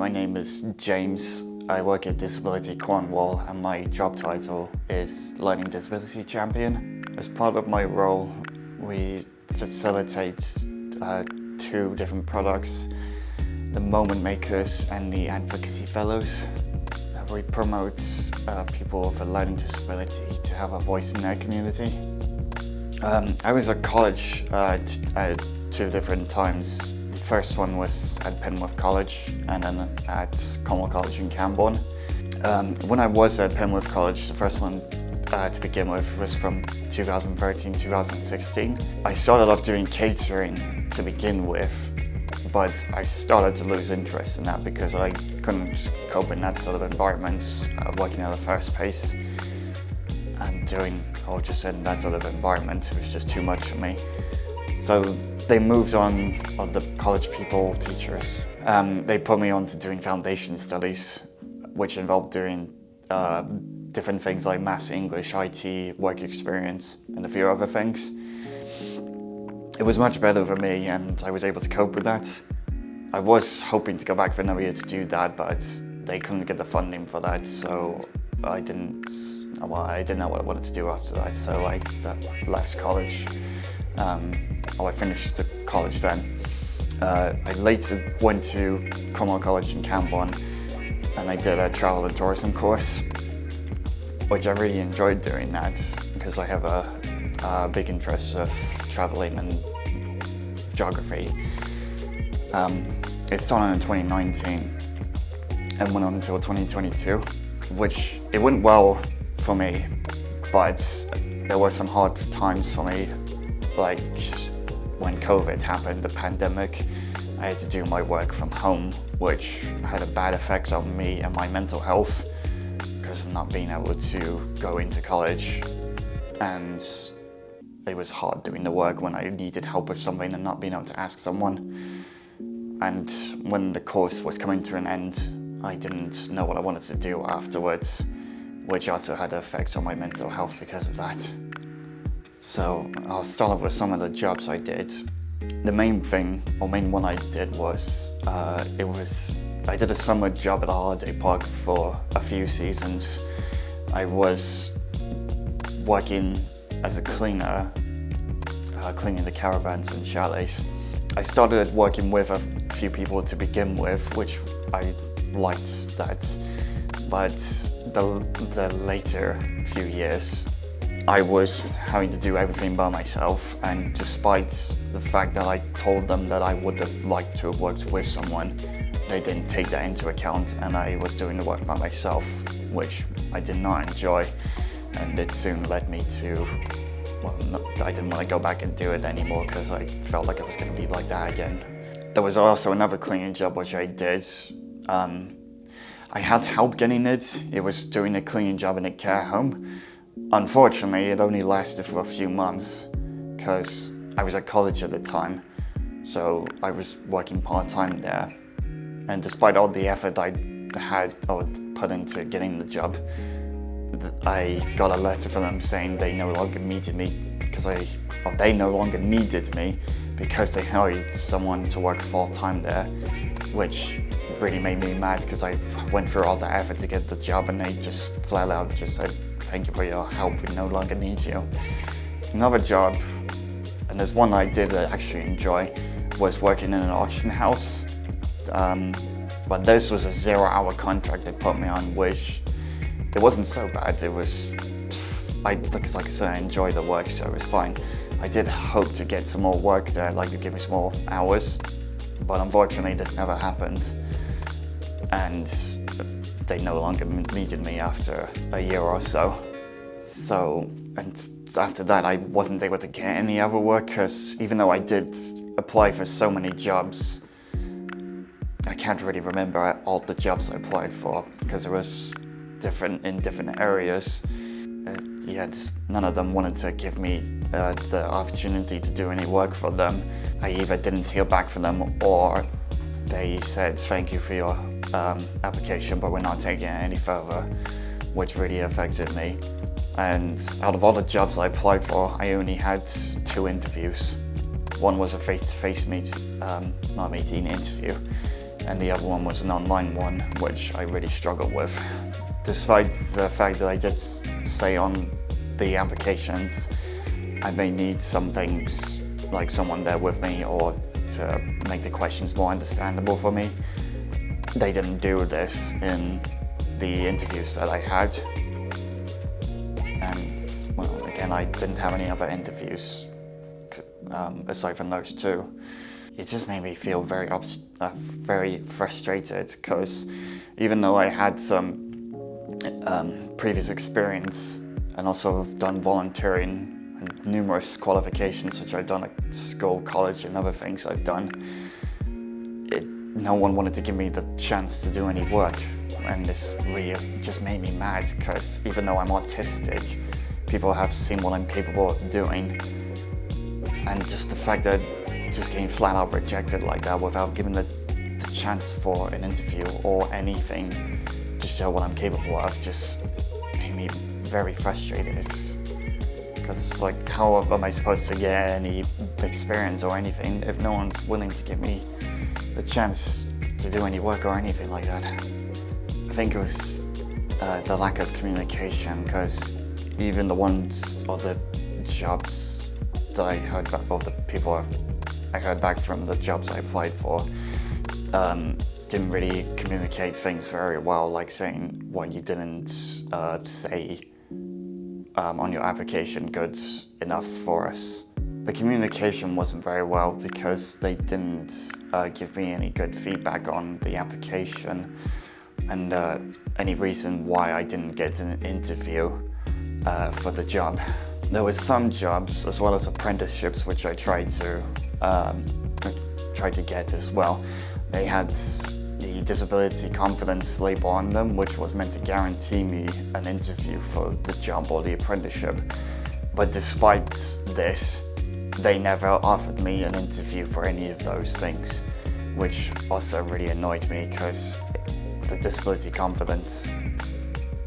my name is James. I work at Disability Cornwall and my job title is Learning Disability Champion. As part of my role, we facilitate two different products, the Moment Makers and the Advocacy Fellows. We promote people with a learning disability to have a voice in their community. I was at college at two different times. The first one was at Penworth College and then at Cornwall College in Camborne. When I was at Penworth College, the first one to begin with was from 2013-2016. I started off doing catering to begin with, but I started to lose interest in that because I couldn't cope in that sort of environment, working at a fast pace and doing, or just in that sort of environment. It was just too much for me. So they moved on, or the college people, teachers, they put me on to doing foundation studies, which involved doing different things like maths, English, IT, work experience, and a few other things. It was much better for me and I was able to cope with that. I was hoping to go back for another year to do that, but they couldn't get the funding for that, so I didn't know what I wanted to do after that, so I left college. I finished the college then. I later went to Cornwall College in Camborne and I did a travel and tourism course, which I really enjoyed doing that because I have a big interest of traveling and geography. It started in 2019 and went on until 2022, which it went well for me, but there were some hard times for me, like when COVID happened, the pandemic. I had to do my work from home, which had a bad effect on me and my mental health because of not being able to go into college, and it was hard doing the work when I needed help with something and not being able to ask someone. And when the course was coming to an end, I didn't know what I wanted to do afterwards, which also had an effect on my mental health because of that. So I'll start off with some of the jobs I did. The main one I did was, I did a summer job at a holiday park for a few seasons. I was working as a cleaner, cleaning the caravans and chalets. I started working with a few people to begin with, which I liked that, but the later few years, I was having to do everything by myself, and despite the fact that I told them that I would have liked to have worked with someone, they didn't take that into account, and I was doing the work by myself, which I did not enjoy, and it soon led me to, I didn't want to go back and do it anymore because I felt like I was going to be like that again. There was also another cleaning job which I did. I had help getting it. It was doing a cleaning job in a care home. Unfortunately, it only lasted for a few months because I was at college at the time, so I was working part-time there. And despite all the effort I had or put into getting the job, I got a letter from them saying they no longer needed me because they hired someone to work full-time there, which really made me mad because I went through all the effort to get the job and they just flat out just said, "Thank you for your help, we no longer need you." Another job, and there's one I did actually enjoy, was working in an auction house. But this was a 0-hour contract they put me on, which it wasn't so bad. It was, like I said, I enjoyed the work, so it was fine. I did hope to get some more work there, like to give me some more hours, but unfortunately this never happened. And they no longer needed me after a year or so. And after that I wasn't able to get any other work because even though I did apply for so many jobs, I can't really remember all the jobs I applied for because it was different in different areas. None of them wanted to give me the opportunity to do any work for them. I either didn't hear back from them or they said, "Thank you for your application, but we're not taking it any further," which really affected me. And out of all the jobs I applied for, I only had 2 interviews. One was a face-to-face interview, and the other one was an online one, which I really struggled with. Despite the fact that I did say on the applications I may need some things like someone there with me or to make the questions more understandable for me, they didn't do this in the interviews that I had. And well, again, I didn't have any other interviews aside from those two. It just made me feel very frustrated, because even though I had some previous experience and also done volunteering and numerous qualifications which I've done at school, college and other things I've done, no one wanted to give me the chance to do any work. And this really just made me mad, because even though I'm autistic, people have seen what I'm capable of doing. And just the fact that just getting flat out rejected like that without giving the chance for an interview or anything to show what I'm capable of just made me very frustrated. Because it's like, how am I supposed to get any experience or anything if no one's willing to give me the chance to do any work or anything like that? I think it was the lack of communication, because even the ones or the jobs that I heard back, or the people I heard back from the jobs I applied for, didn't really communicate things very well, like saying what you didn't say on your application good enough for us. The communication wasn't very well because they didn't give me any good feedback on the application and any reason why I didn't get an interview for the job. There were some jobs as well as apprenticeships which I tried to get as well. They had the disability confidence label on them, which was meant to guarantee me an interview for the job or the apprenticeship. But despite this, they never offered me an interview for any of those things, which also really annoyed me, because the disability confidence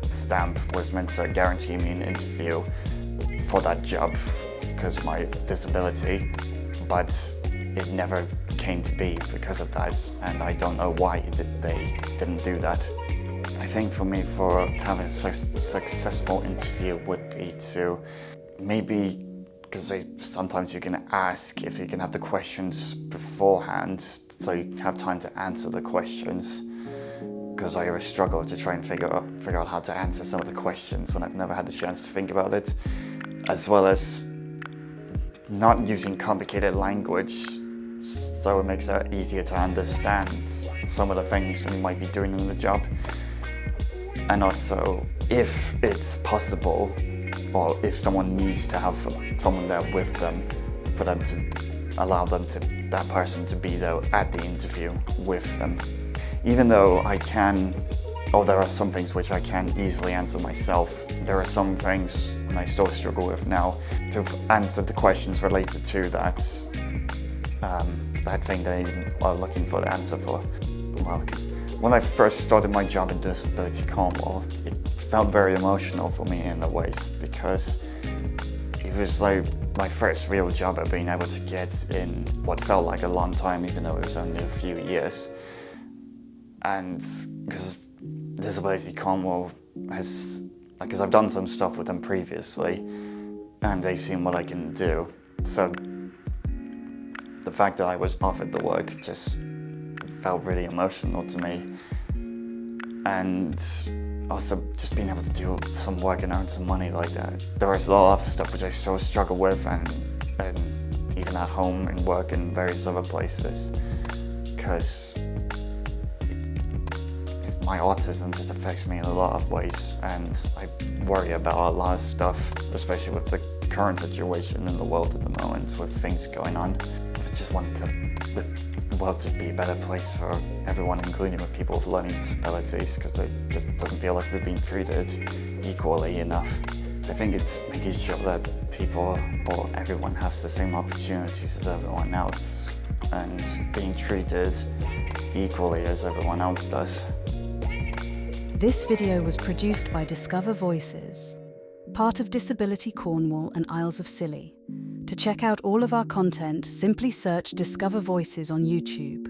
stamp was meant to guarantee me an interview for that job because of my disability, but it never came to be because of that, and I don't know why they didn't do that. I think for me, to have a successful interview would be to maybe, because sometimes you can ask if you can have the questions beforehand so you have time to answer the questions, because I always struggle to try and figure out how to answer some of the questions when I've never had a chance to think about it, as well as not using complicated language so it makes it easier to understand some of the things you might be doing in the job. And also, if it's possible, or if someone needs to have someone there with them, for them to allow that person to be there at the interview with them. Even though there are some things which I can easily answer myself, there are some things, and I still struggle with now, to answer the questions related to that thing that you are looking for the answer for. Well, when I first started my job in Disability Cornwall, it felt very emotional for me in a ways, because it was like my first real job at being able to get in what felt like a long time, even though it was only a few years. And because Disability Cornwall because I've done some stuff with them previously, and they've seen what I can do. So the fact that I was offered the work just felt really emotional to me. And also just being able to do some work and earn some money like that. There was a lot of stuff which I still struggle with, and even at home and work and various other places, because my autism just affects me in a lot of ways, and I worry about a lot of stuff, especially with the current situation in the world at the moment with things going on. I just want the world to be a better place for everyone, including with people with learning disabilities, because it just doesn't feel like we're being treated equally enough. I think it's making sure that people or everyone has the same opportunities as everyone else and being treated equally as everyone else does. This video was produced by Discover Voices, part of Disability Cornwall and Isles of Scilly. To check out all of our content, simply search Discover Voices on YouTube.